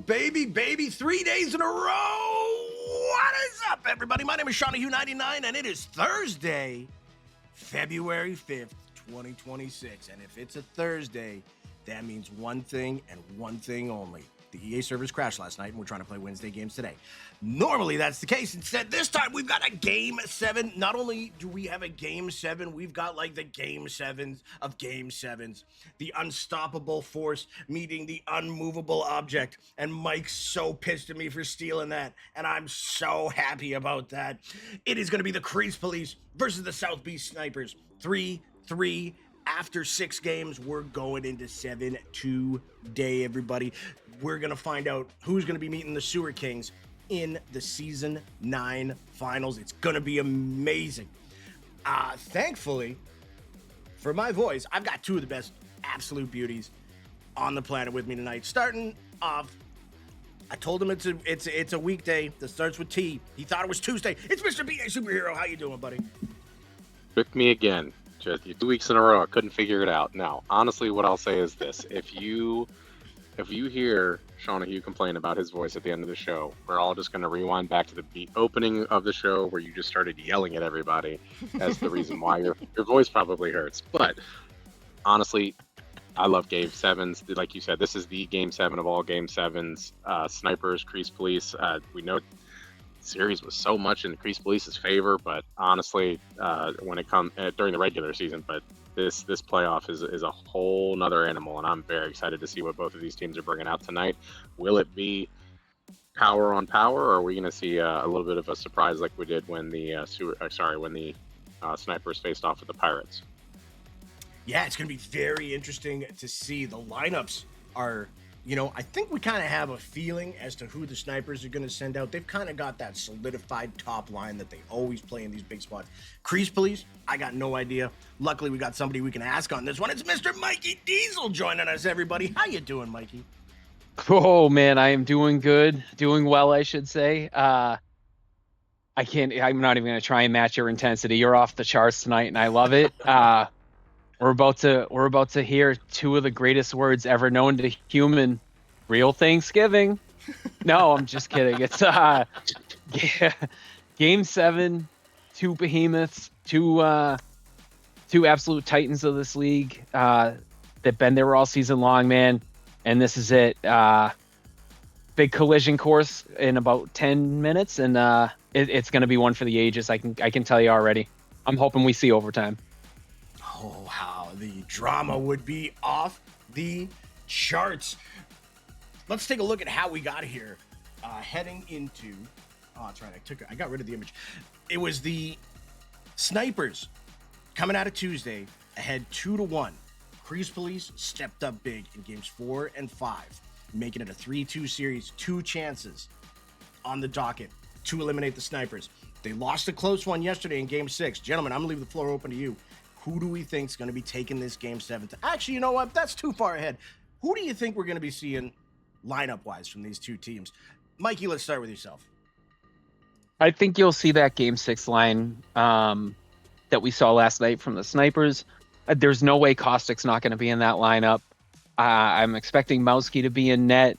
baby. 3 days in a row. What is up, everybody? My name is Shawnahue99, and it is Thursday, February 5th, 2026. And if it's a Thursday, that means one thing and one thing only. The EA servers crashed last night, and we're trying to play Wednesday games today. Normally, that's the case. Instead, this time, we've got a Game 7. Not only do we have a Game 7, we've got, like, the Game 7s of Game 7s. The unstoppable force meeting the unmovable object. And Mike's so pissed at me for stealing that, and I'm so happy about that. It is going to be the Crease Police versus the South Beach Snipers. 3-3. After 6 games, we're going into 7 today, everybody. We're going to find out who's going to be meeting the Sewer Kings in the Season 9 finals. It's going to be amazing. Thankfully, for my voice, I've got two of the best absolute beauties on the planet with me tonight. Starting off, I told him it's a weekday that starts with T. He thought it was Tuesday. It's Mr. BA Superhero. How you doing, buddy? Tricked me again. Just 2 weeks in a row, I couldn't figure it out. Now, honestly, what I'll say is this: if you hear Shawnahue complain about his voice at the end of the show, we're all just going to rewind back to the opening of the show where you just started yelling at everybody as the reason why your voice probably hurts. But honestly, I love Game 7s. Like you said, this is the Game 7 of all Game 7s. Snipers, Crease Police. We know series was so much in Crease Police's favor, but honestly, when it comes during the regular season, but this playoff is a whole nother animal, and I'm very excited to see what both of these teams are bringing out tonight. Will it be power on power, or are we going to see a little bit of a surprise like we did when the Snipers faced off with the Pirates? Yeah, it's going to be very interesting to see. The lineups are, I think we kind of have a feeling as to who the Snipers are going to send out. They've kind of got that solidified top line that they always play in these big spots. Crease Police, I got no idea. Luckily, we got somebody we can ask on this one. It's Mr. Mikey Diesel joining us, everybody. How you doing, Mikey? Oh, man, I am doing good. Doing well, I should say. I'm not even going to try and match your intensity. You're off the charts tonight, and I love it. We're about to hear two of the greatest words ever known to human. Real Thanksgiving. No, I'm just kidding. It's Game 7, two behemoths, two absolute titans of this league that been there all season long, man. And this is it. Big collision course in about 10 minutes, and it's going to be one for the ages. I can tell you already. I'm hoping we see overtime. Oh, how the drama would be off the charts. Let's take a look at how we got here. Heading into... Oh, that's right. I got rid of the image. It was the Snipers coming out of Tuesday ahead 2-1. Crease Police stepped up big in games 4 and 5, making it a 3-2 series. 2 chances on the docket to eliminate the Snipers. They lost a close one yesterday in game 6. Gentlemen, I'm going to leave the floor open to you. Who do we think is going to be taking this Game 7? Actually, you know what? That's too far ahead. Who do you think we're going to be seeing lineup-wise from these two teams? Mikey, let's start with yourself. I think you'll see that Game 6 line that we saw last night from the Snipers. There's no way Caustic's not going to be in that lineup. I'm expecting Mowski to be in net.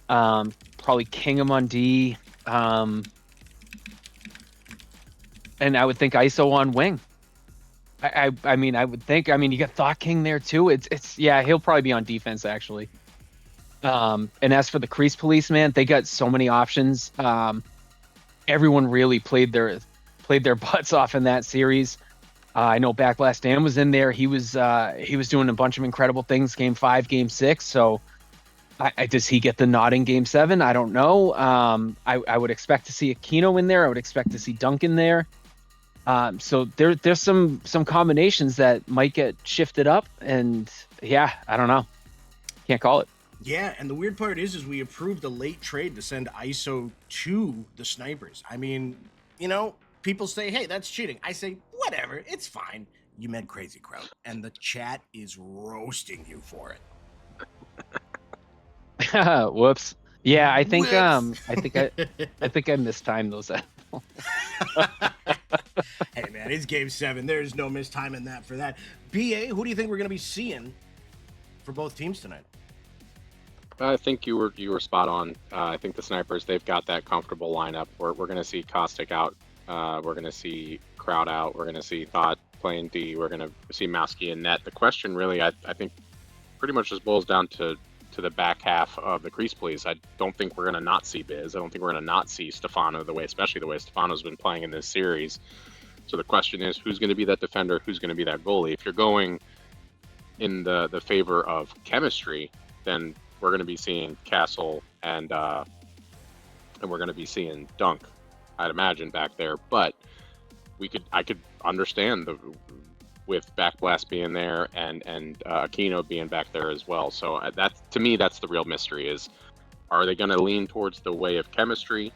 Probably Kingham on D. And I would think ISO on wing. I would think. You got Thought King there too. He'll probably be on defense actually. And as for the Crease Police, man, they got so many options. Everyone really played their butts off in that series. I know Backlash Dan was in there. He was doing a bunch of incredible things. Game 5, Game 6. So, does he get the nod in Game 7? I don't know. I would expect to see Aquino in there. I would expect to see Duncan there. So there's some combinations that might get shifted up, and yeah, I don't know. Can't call it. Yeah, and the weird part is we approved a late trade to send ISO to the Snipers. People say, hey, that's cheating. I say, whatever, it's fine. You meant Crazy Crowd, and the chat is roasting you for it. Whoops. Yeah, I think Whoops. I think I mistimed those. Hey man, it's Game 7. There's no mistiming that for that. BA, who do you think we're going to be seeing for both teams tonight? I think you were spot on. I think the Snipers, they've got that comfortable lineup. We're going to see Caustic out. We're going to see Crowd out. We're going to see Thought playing D. We're going to see Mowski and Net. The question really, I think, pretty much just boils down to the back half of the Crease Police. I don't think we're going to not see Biz. I don't think we're going to not see Stefano, especially the way Stefano's been playing in this series. So the question is, who's going to be that defender? Who's going to be that goalie? If you're going in the favor of chemistry, then we're going to be seeing Castle and we're going to be seeing Dunk, I'd imagine, back there. But I could understand with Backblast being there and Aquino being back there as well. So to me, that's the real mystery: is are they going to lean towards the way of chemistry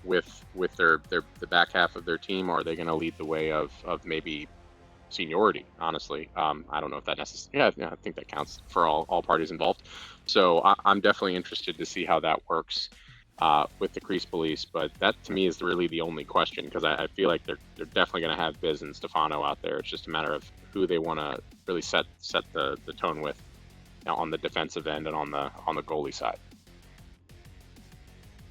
with the back half of their team, or are they going to lead the way of maybe seniority? Honestly, I don't know if that necessarily. Yeah, I think that counts for all parties involved. So I'm definitely interested to see how that works with the Crease Police. But that to me is really the only question, because I feel like they're definitely going to have Biz and Stefano out there. It's just a matter of who they want to really set the tone with on the defensive end and on the goalie side.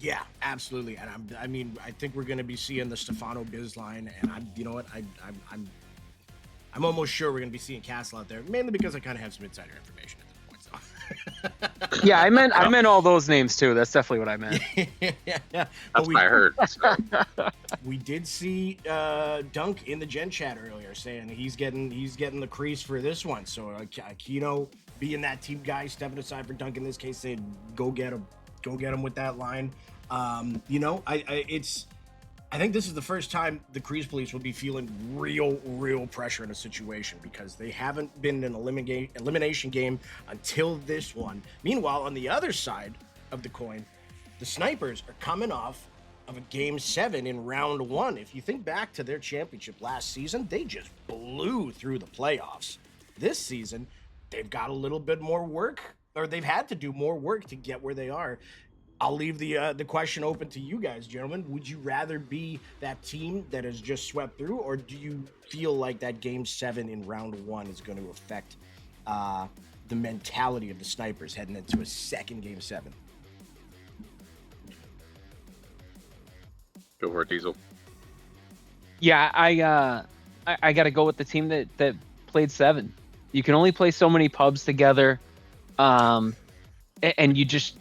Yeah, absolutely. And I think we're going to be seeing the Stefano Biz line, and I'm almost sure we're going to be seeing Castle out there, mainly because I kind of have some insider information at this point. So. Yeah, I meant all those names too. That's definitely what I meant. yeah. That's what I heard. So. We did see Dunk in the Gen Chat earlier saying he's getting the crease for this one. So Aquino being that team guy, stepping aside for Dunk in this case, saying go get him with that line. I think this is the first time the Crease Police will be feeling real pressure in a situation, because they haven't been in an elimination game until this one. Meanwhile, on the other side of the coin, the Snipers are coming off of a Game 7 in Round 1. If you think back to their championship last season, they just blew through the playoffs. This season, they've got a little bit more work, or they've had to do more work to get where they are. I'll leave the question open to you guys, gentlemen. Would you rather be that team that has just swept through, or do you feel like that Game 7 in Round 1 is going to affect the mentality of the Snipers heading into a second Game 7? Go for it, Diesel. Yeah, I got to go with the team that played 7. You can only play so many pubs together, and you just,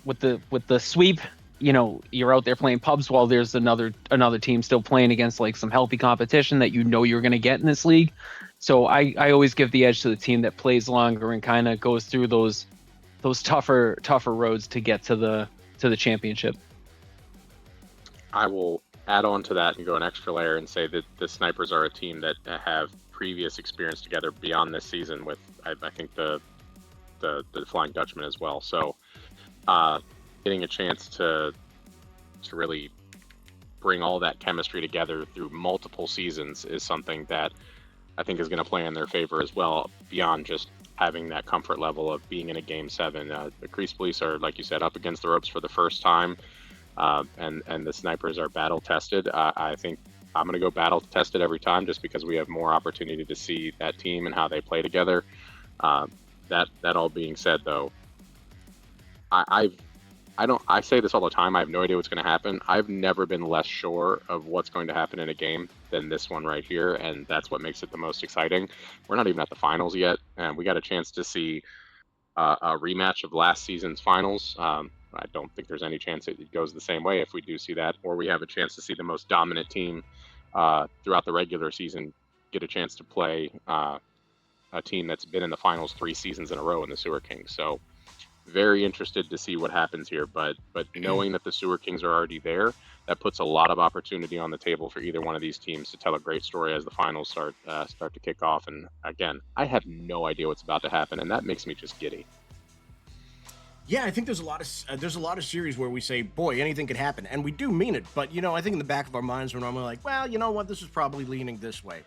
with the sweep, you're out there playing pubs while there's another team still playing against like some healthy competition that you're going to get in this league. So I always give the edge to the team that plays longer and kind of goes through those tougher roads to get to the championship. I will add on to that and go an extra layer and say that the Snipers are a team that have previous experience together beyond this season with, I think, the Flying Dutchman as well. So getting a chance to really bring all that chemistry together through multiple seasons is something that I think is going to play in their favor as well, beyond just having that comfort level of being in a Game 7. The Crease Police are, like you said, up against the ropes for the first time, and the Snipers are battle tested. I think I'm going to go battle tested every time, just because we have more opportunity to see that team and how they play together. That all being said, though, I say this all the time. I have no idea what's going to happen. I've never been less sure of what's going to happen in a game than this one right here, and that's what makes it the most exciting. We're not even at the finals yet, and we got a chance to see a rematch of last season's finals. I don't think there's any chance it goes the same way if we do see that, or we have a chance to see the most dominant team throughout the regular season get a chance to play a team that's been in the finals 3 seasons in a row in the Sewer Kings. So very interested to see what happens here, but knowing that the Sewer Kings are already there, that puts a lot of opportunity on the table for either one of these teams to tell a great story as the finals start to kick off. And again, I have no idea what's about to happen, and that makes me just giddy. Yeah, I think there's a lot of series where we say, boy, anything could happen, and we do mean it. But I think in the back of our minds we're normally like, well, you know what, this is probably leaning this way.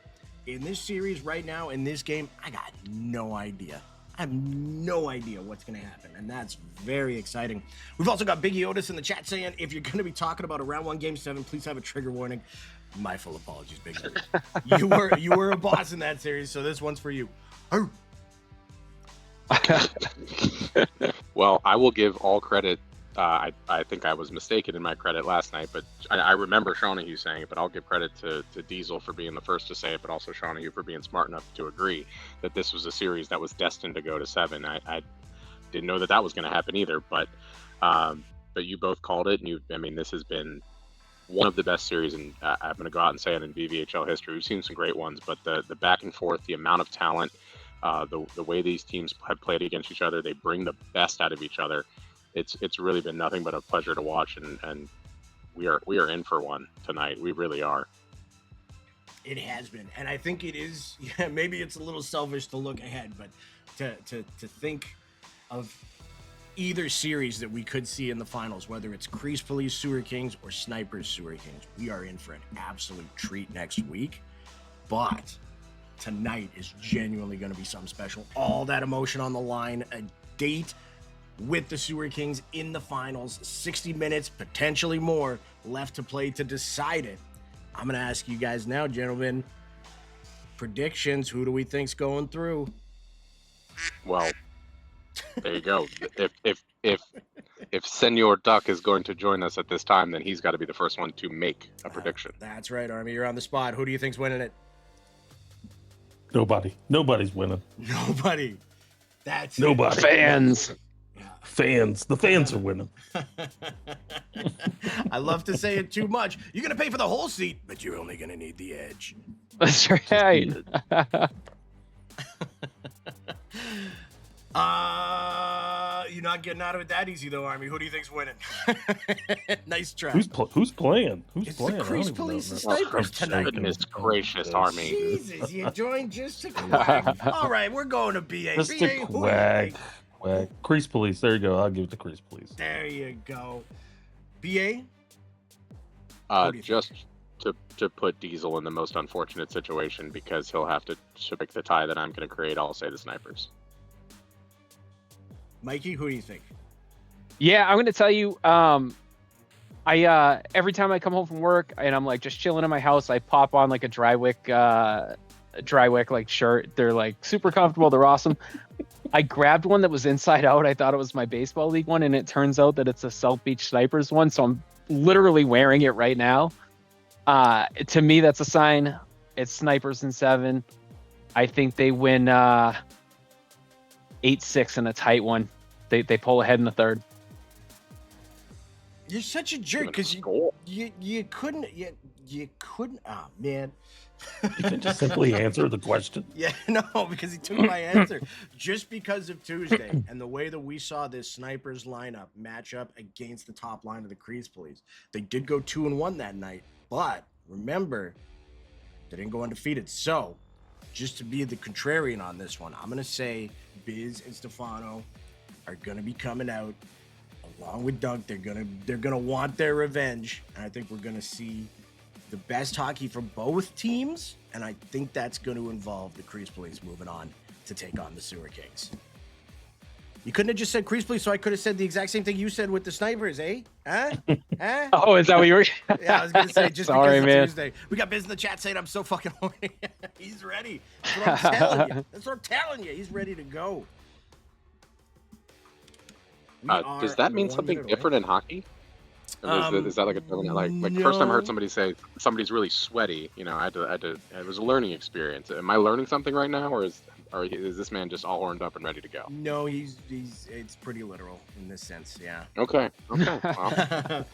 In this series right now, in this game, I got no idea. I have no idea what's going to happen, and that's very exciting. We've also got Biggie Otis in the chat saying, if you're going to be talking about a Round 1 Game 7, please have a trigger warning. My full apologies, Biggie. You were a boss in that series, so this one's for you. Oh. Well, I will give all credit. I think I was mistaken in my credit last night, but I remember Shawnee saying it, but I'll give credit to Diesel for being the first to say it, but also Shawnee for being smart enough to agree that this was a series that was destined to go to 7. I didn't know that was going to happen either, but you both called it, and I mean, this has been one of the best series, and I'm going to go out and say it, in VVHL history. We've seen some great ones, but the back and forth, the amount of talent, the way these teams have played against each other, they bring the best out of each other. It's really been nothing but a pleasure to watch, and we are in for one tonight. We really are. It has been, and I think it is. Yeah, maybe it's a little selfish to look ahead, but to think of either series that we could see in the finals, whether it's Crease Police Sewer Kings or Snipers Sewer Kings, we are in for an absolute treat next week. But tonight is genuinely going to be something special. All that emotion on the line, a date with the Sewer Kings in the finals, 60 minutes, potentially more, left to play to decide it. I'm going to ask you guys now, gentlemen, predictions. Who do we think's going through? Well, there you go. If Senor Duck is going to join us at this time, then he's got to be the first one to make a prediction. That's right, Army. You're on the spot. Who do you think's winning it? Nobody. Nobody's winning. Nobody. That's nobody. It. Fans. Fans. The fans are winning. I love to say it too much. You're going to pay for the whole seat, but you're only going to need the edge. That's right. You're not getting out of it that easy, though, Army. Who do you think's winning? Nice try. Who's playing? Who's it's playing? The Crease Police and Snipers tonight. Goodness gracious, Army. Jesus, you joined just to quack. All right, we're going to BA. Just BA, to quack. Crease Police. There you go. I'll give it to Crease Police. There you go. BA? Just to put Diesel in the most unfortunate situation, because he'll have to pick the tie that I'm going to create, I'll say the Snipers. Mikey, who do you think? Yeah, I'm gonna tell you. I every time I come home from work and I'm like just chilling in my house, I pop on like a Drywick like shirt. They're like super comfortable. They're awesome. I grabbed one that was inside out. I thought it was my baseball league one, and it turns out that it's a South Beach Snipers one. So I'm literally wearing it right now. To me, that's a sign. It's Snipers in 7. I think they win 8-6 in a tight one. They pull ahead in the third. You're such a jerk because you couldn't. Oh man. You can just simply answer the question. Yeah, no, because he took my answer. Just because of Tuesday and the way that we saw this Snipers lineup match up against the top line of the Crease Police. They did go 2-1 that night, but remember, they didn't go undefeated. So, just to be the contrarian on this one, I'm going to say Biz and Stefano are going to be coming out along with Doug. They're going to want their revenge, and I think we're going to see the best hockey from both teams, and I think that's going to involve the Crease Police moving on to take on the Sewer Kings. You couldn't have just said Crease Police, so I could have said the exact same thing you said with the Snipers, eh? Huh? Huh? Oh, is that what you were? Yeah, I was going to say, just Sorry, because man. it's Tuesday. We got Biz in the chat saying I'm so fucking horny. He's ready. That's what I'm telling you. That's what I'm telling you. He's ready to go. Does that mean something different in hockey? Is that like a no. First time I heard somebody say somebody's really sweaty, you know, I had to it was a learning experience. Am I learning something right now, or is this man just all horned up and ready to go? No, he's it's pretty literal in this sense, yeah. Okay. Well,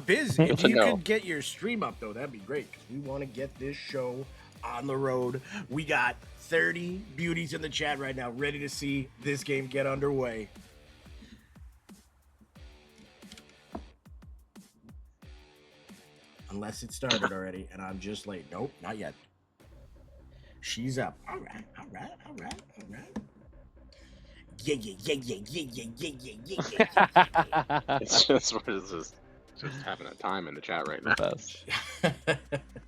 Biz, if you could get your stream up though, that'd be great, because we want to get this show on the road. We got 30 beauties in the chat right now, ready to see this game get underway. Unless it started already, and I'm just late. Nope, not yet. She's up. All right. Yeah. it's just having a time in the chat right now.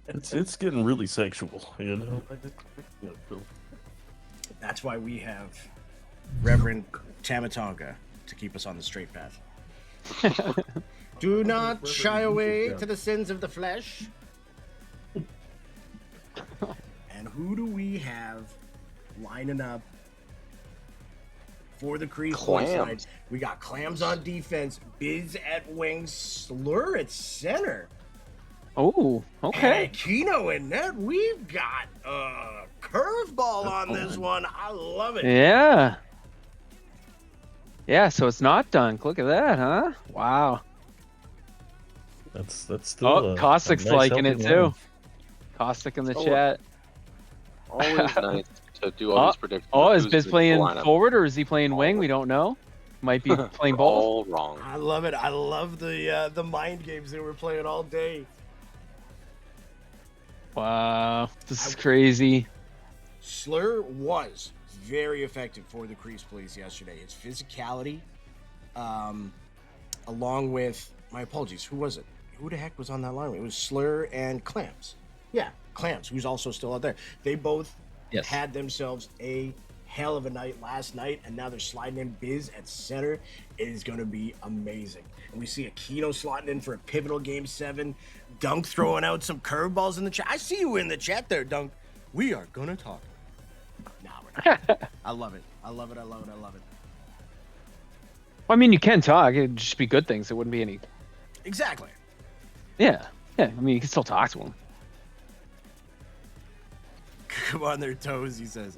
It's getting really sexual, you know. That's why we have Reverend Tamatonga to keep us on the straight path. Do not shy away to the sins of the flesh. And who do we have lining up For the Crease Police side, Clams. we got Clams on defense, Biz at wing, Slur at center. Oh, okay. And Kino in net. We've got a curveball on this one. I love it. Yeah. Yeah, so it's not done. Look at that, huh? Wow. That's still. Oh, a Caustic's nice, liking it healthy too. line. Caustic in the Oh, chat. Always nice to do all these predictions. Oh, is Who's Biz in the playing lineup. forward or is he playing wing? We don't know. Might be playing both. All wrong. I love it. I love the mind games they were playing all day. Wow, this is crazy. Slur was very effective for the Crease Police yesterday. Its physicality, along with, my apologies, who was it? Who the heck was on that line? It was Slur and Clams. Yeah, Clams, who's also still out there. They both had themselves a hell of a night last night, and now they're sliding in Biz at center. It is going to be amazing. And we see Aquino slotting in for a pivotal Game 7. Dunk throwing out some curveballs in the chat. I see you in the chat there, Dunk. We are going to talk. Nah, we're not. I love it. I love it. I love it. I love it. Well, I mean, you can talk. It'd just be good things. It wouldn't be any. Exactly. Yeah. Yeah. I mean, you can still talk to him. Come on their toes, he says.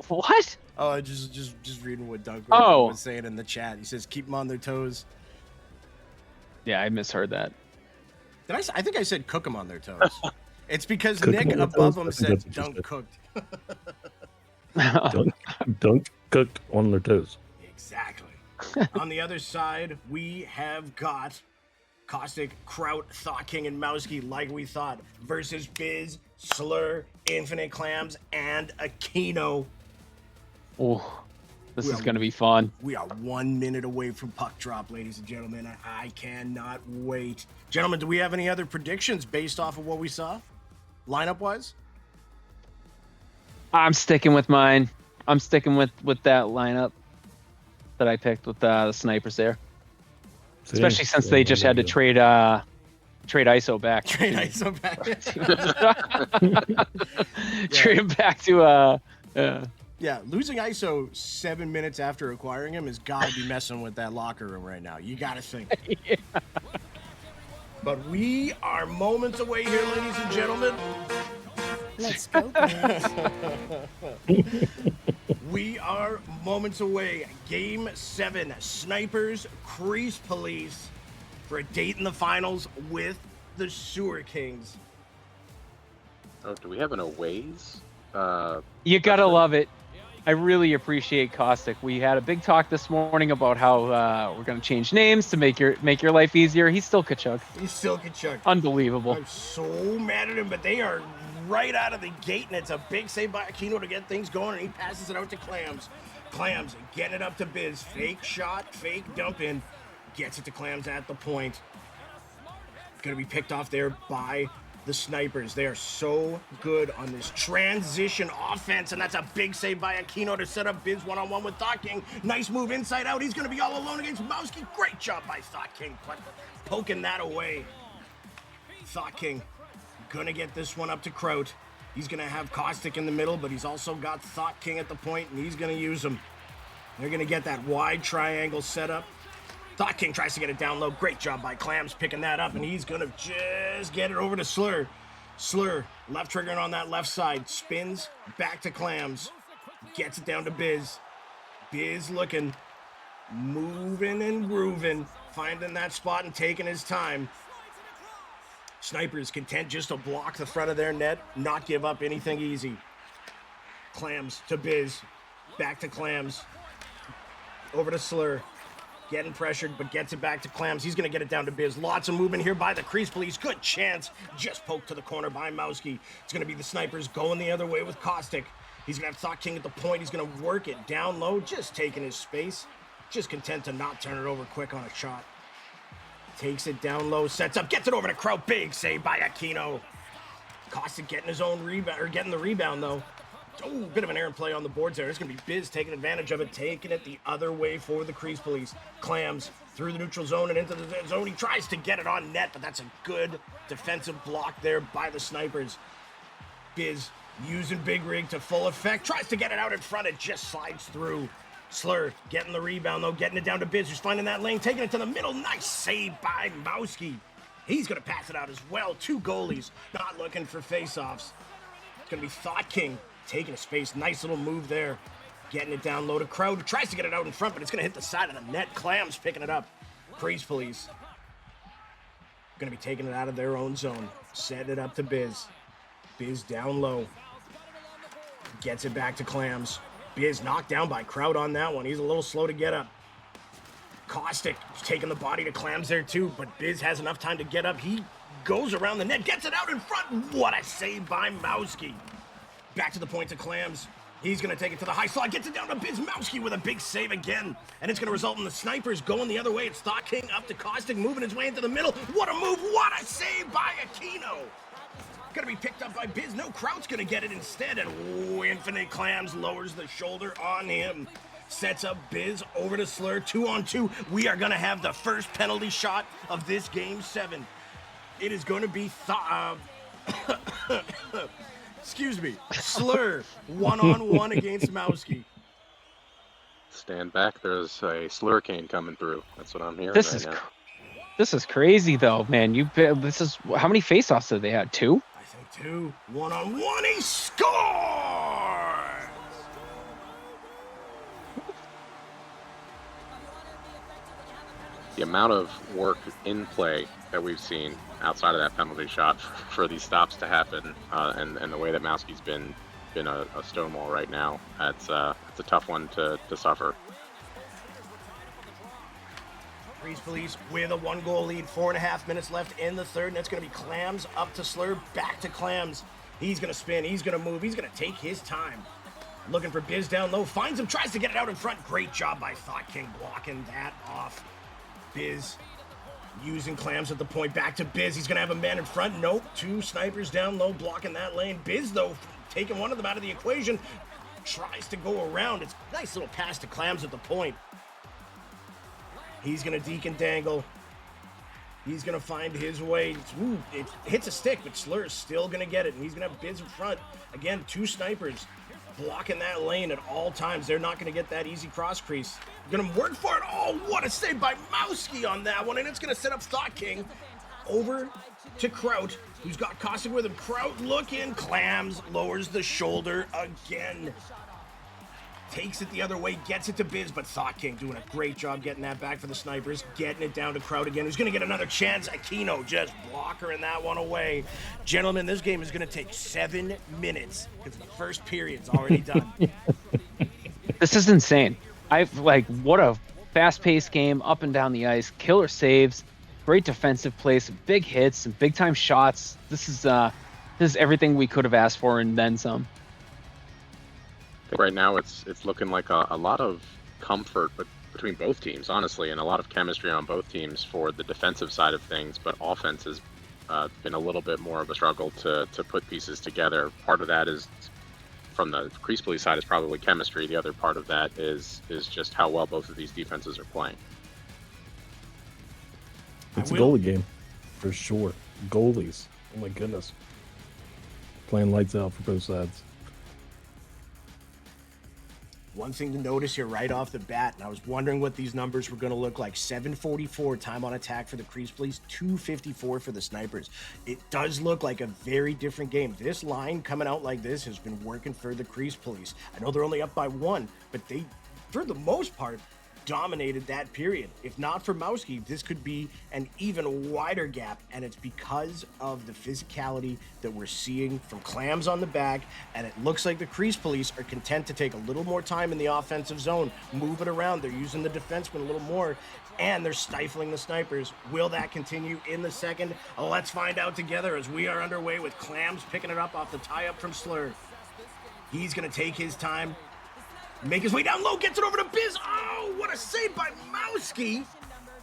What? Oh, just reading what Dunk Oh. was saying in the chat. He says, keep them on their toes. Yeah, I misheard that. Did I think I said cook them on their toes. It's because Cook 'em Nick on their above toes? him That's said what you Dunk said. cooked. Don't cook on their toes. Exactly. On the other side, we have got Caustic, Kraut, Thought King, and Mowski, like we thought, versus Biz, Slur, Infinite Clams, and Aquino. Oh, this Well, is going to be fun. We are 1 minute away from puck drop, ladies and gentlemen. I cannot wait. Gentlemen, do we have any other predictions based off of what we saw, lineup-wise? I'm sticking with mine. I'm sticking with that lineup that I picked with the snipers there. Especially since they just had to trade ISO back. Trade ISO back. Trade him back to Yeah, losing ISO 7 minutes after acquiring him has got to be messing with that locker room right now. You got to think. Yeah. But we are moments away here, ladies and gentlemen. Let's go, guys. We are moments away. Game 7, Snipers, Crease Police, for a date in the finals with the Sewer Kings. Oh, do we have an aways? You gotta love it. I really appreciate Caustic. We had a big talk this morning about how we're gonna change names to make your life easier. He's still Kachuk. He's still Kachuk. Unbelievable. I'm so mad at him, but they are right out of the gate, and it's a big save by Aquino to get things going, and he passes it out to Clams. Clams getting it up to Biz. Fake shot, fake dump in. Gets it to Clams at the point. Going to be picked off there by the Snipers. They are so good on this transition offense, and that's a big save by Aquino to set up Biz one-on-one with Thought King. Nice move inside out. He's going to be all alone against Mowski. Great job by Thought King, poking that away. Thought King going to get this one up to Kraut. He's going to have Caustic in the middle, but he's also got Thought King at the point, and he's going to use him. They're going to get that wide triangle set up. Thought King tries to get it down low. Great job by Clams picking that up, and he's going to just get it over to Slur. Slur, left triggering on that left side. Spins back to Clams. Gets it down to Biz. Biz looking, moving and grooving, finding that spot and taking his time. Snipers content just to block the front of their net, not give up anything easy. Clams to Biz. Back to Clams. Over to Slur. Getting pressured, but gets it back to Clams. He's going to get it down to Biz. Lots of movement here by the Crease Police. Good chance. Just poked to the corner by Mowski. It's going to be the Snipers going the other way with Caustic. He's going to have Thought King at the point. He's going to work it down low, just taking his space. Just content to not turn it over quick on a shot. Takes it down low, sets up, gets it over to Kraut. Big save by Aquino. Caustic getting his own rebound, or getting the rebound though. Oh, bit of an errant play on the boards there. It's going to be Biz taking advantage of it, taking it the other way for the Crease Police. Clams through the neutral zone and into the zone. He tries to get it on net, but that's a good defensive block there by the Snipers. Biz using Big Rig to full effect. Tries to get it out in front. It just slides through. Slur getting the rebound, though, getting it down to Biz, who's finding that lane, taking it to the middle. Nice save by Mowski. He's going to pass it out as well. 2 goalies not looking for face-offs. It's going to be Thought King taking a space. Nice little move there. Getting it down low to Crowd. Tries to get it out in front, but it's going to hit the side of the net. Clams picking it up. Crease Police going to be taking it out of their own zone. Setting it up to Biz. Biz down low. Gets it back to Clams. Biz knocked down by Crowd on that one. He's a little slow to get up. Caustic taking the body to Clams there too, but Biz has enough time to get up. He goes around the net, gets it out in front. What a save by Mowski. Back to the point to Clams. He's going to take it to the high slot, gets it down to Biz. Mowski with a big save again, and it's going to result in the Snipers going the other way. It's Thought King up to Caustic, moving his way into the middle. What a move, what a save by Aquino. Going to be picked up by Biz. No, Kraut's going to get it instead, and Infinite Clams lowers the shoulder on him. Sets up Biz over to Slur, 2-on-2. We are going to have the first penalty shot of this Game 7. It is going to be excuse me, Slur, 1-on-1 against Mowski. Stand back. There's a slurricane coming through. That's what I'm hearing now. This is crazy, though, man. This is how many face-offs did they have? 2? I think 2. 1-on-1. He scores. The amount of work in play that we've seen outside of that penalty shot for these stops to happen, and the way that Mowski's been a stonewall right now, it's a tough one to suffer. Crease Police with a 1-goal lead, 4.5 minutes left in the third, and it's going to be Clams up to Slur, back to Clams. He's going to spin, he's going to move, he's going to take his time. Looking for Biz down low, finds him, tries to get it out in front. Great job by Thought King blocking that off. Biz using Clams at the point, back to Biz. He's going to have a man in front. Nope, 2 Snipers down low blocking that lane. Biz, though, taking one of them out of the equation, tries to go around. It's a nice little pass to Clams at the point. He's going to deke and dangle. He's going to find his way. It hits a stick, but Slur is still going to get it, and he's going to have Biz in front. Again, 2 Snipers blocking that lane at all times. They're not going to get that easy cross crease. Going to work for it. Oh, what a save by Mowski on that one, and it's going to set up Thought King over to Kraut, who's got Caustic with him. Kraut looking. Clams lowers the shoulder again. Takes it the other way, gets it to Biz, but Thought King doing a great job getting that back for the Snipers, getting it down to Kraut again, who's going to get another chance. Aquino just blockering that one away. Gentlemen, this game is going to take 7 minutes because the first period's already done. This is insane. What a fast-paced game, up and down the ice, killer saves, great defensive plays, some big hits, some big-time shots. This is everything we could have asked for and then some. Right now, it's looking like a lot of comfort between both teams, honestly, and a lot of chemistry on both teams for the defensive side of things, but offense has been a little bit more of a struggle to put pieces together. Part of that is, from the Crease Police side, is probably chemistry. The other part of that is just how well both of these defenses are playing. It's a goalie game, for sure. Goalies. Oh my goodness. Playing lights out for both sides. One thing to notice here right off the bat, and I was wondering what these numbers were going to look like. 744 time on attack for the Crease Police, 254 for the Snipers. It does look like a very different game. This line coming out like this has been working for the Crease Police. I know they're only up by 1, but they, for the most part, dominated that period. If not for Mowski, this could be an even wider gap, and it's because of the physicality that we're seeing from Clams on the back, and it looks like the Crease Police are content to take a little more time in the offensive zone, move it around. They're using the defenseman a little more, and they're stifling the Snipers. Will that continue in the second? Let's find out together as we are underway with Clams picking it up off the tie-up from Slur. He's going to take his time, make his way down low, gets it over to Biz. Oh, what a save by Mowski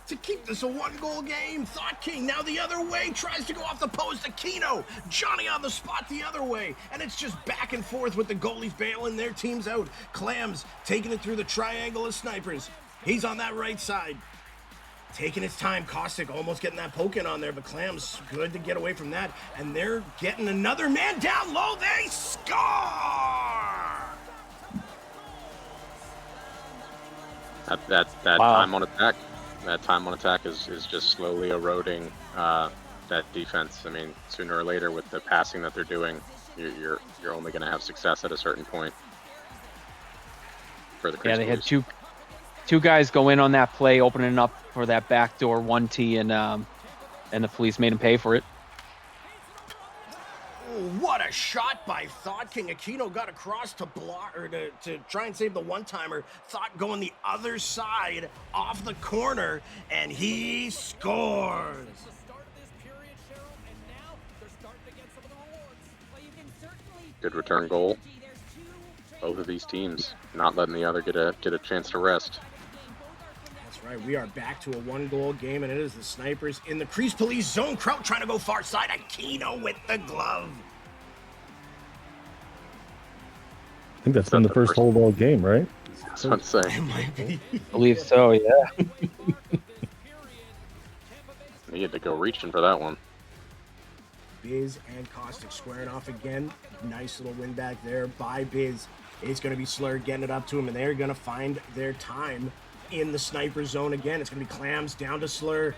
to keep this a 1-goal game. Thought King now the other way, tries to go off the post. Aquino, Johnny on the spot the other way, and it's just back and forth with the goalies bailing their teams out. Clams taking it through the triangle of Snipers. He's on that right side. Taking his time, Caustic almost getting that poke in on there, but Clams good to get away from that. And they're getting another man down low. They score! That Wow. time on attack, that time on attack is just slowly eroding that defense. I mean, sooner or later, with the passing that they're doing, you're only going to have success at a certain point. For the Yeah, they had Crystal two guys go in on that play, opening up for that backdoor 1T, and the police made him pay for it. Oh, what a shot by Thought King. Aquino got across to block or to try and save the one-timer. Thought going the other side off the corner, and he scores. Good return goal. Both of these teams not letting the other get a chance to rest. That's right. We are back to a one-goal game, and it is the Snipers in the Crease Police zone. Kraut trying to go far side. Aquino with the glove. I think that's been the first hold all game, right? That's what I'm saying. It might be. I believe so, yeah. He had to go reaching for that one. Biz and Caustic squaring off again. Nice little win back there by Biz. It's going to be Slur getting it up to him, and they're going to find their time in the sniper zone again. It's going to be Clams down to Slur.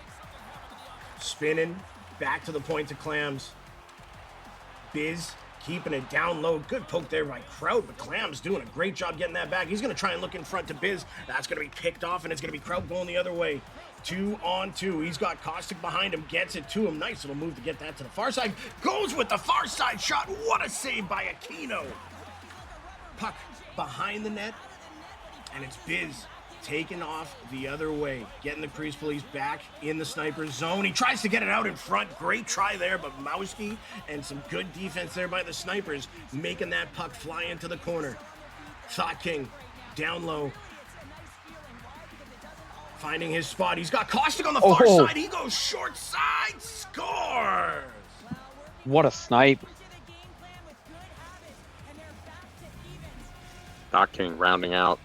Spinning back to the point to Clams. Biz keeping it down low. Good poke there by Kraut, but Clams doing a great job getting that back. He's going to try and look in front to Biz. That's going to be picked off, and it's going to be Kraut going the other way. 2-on-2. He's got Caustic behind him, gets it to him. Nice little move to get that to the far side. Goes with the far side shot. What a save by Aquino. Puck behind the net, and it's Biz taken off the other way, getting the Crease Police back in the sniper zone. He tries to get it out in front. Great try there, but Mowski and some good defense there by the Snipers, making that puck fly into the corner. Thought King down low, finding his spot. He's got Caustic on the far side. He goes short side, scores. What a snipe. Doc King rounding out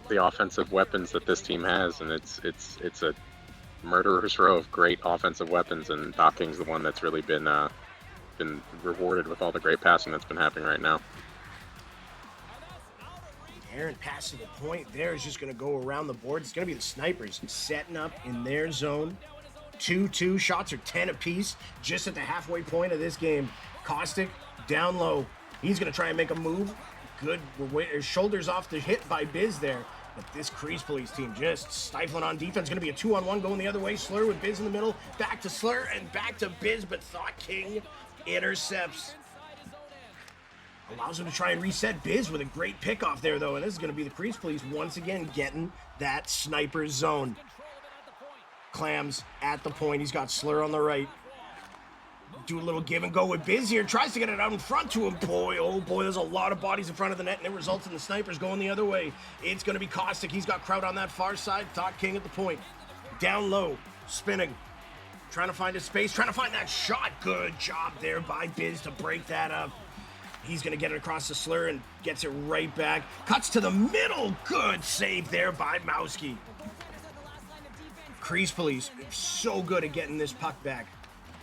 the offensive weapons that this team has, and it's a murderer's row of great offensive weapons, and Doc King's the one that's really been rewarded with all the great passing that's been happening right now. Aaron pass to the point there is just going to go around the board. It's going to be the Snipers setting up in their zone. 2-2 shots are 10 apiece, just at the halfway point of this game. Caustic down low. He's going to try and make a move. Good. His shoulders off the hit by Biz there. But this Crease Police team just stifling on defense. Going to be a 2-on-1 going the other way. Slur with Biz in the middle. Back to Slur and back to Biz, but Thought King intercepts. Allows him to try and reset Biz with a great pickoff there, though. And this is going to be the Crease Police once again getting that sniper zone. Clams at the point. He's got Slur on the right. Do a little give and go with Biz here. Tries to get it out in front to him. Boy, oh boy, there's a lot of bodies in front of the net, and it results in the Snipers going the other way. It's going to be Caustic. He's got Kraut on that far side. Thought King at the point. Down low. Spinning. Trying to find his space. Trying to find that shot. Good job there by Biz to break that up. He's going to get it across the Slur and gets it right back. Cuts to the middle. Good save there by Mowski. Crease Police, so good at getting this puck back.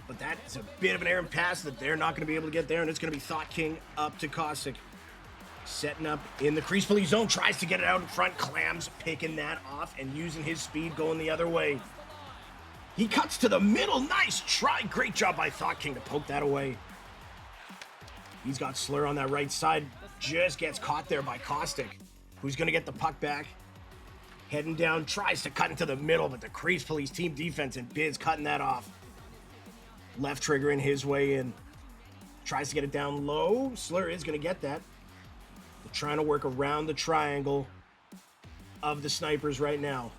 But that's a bit of an errant pass that they're not going to be able to get there, and it's going to be Thought King up to Caustic. Setting up in the Crease Police zone, tries to get it out in front. Clams picking that off and using his speed going the other way. He cuts to the middle. Nice try. Great job by Thought King to poke that away. He's got Slur on that right side. Just gets caught there by Caustic, who's going to get the puck back. Heading down, tries to cut into the middle, but the Crease Police team defense and Biz cutting that off. Left triggering his way in. Tries to get it down low. Slur is going to get that. They're trying to work around the triangle of the Snipers right now.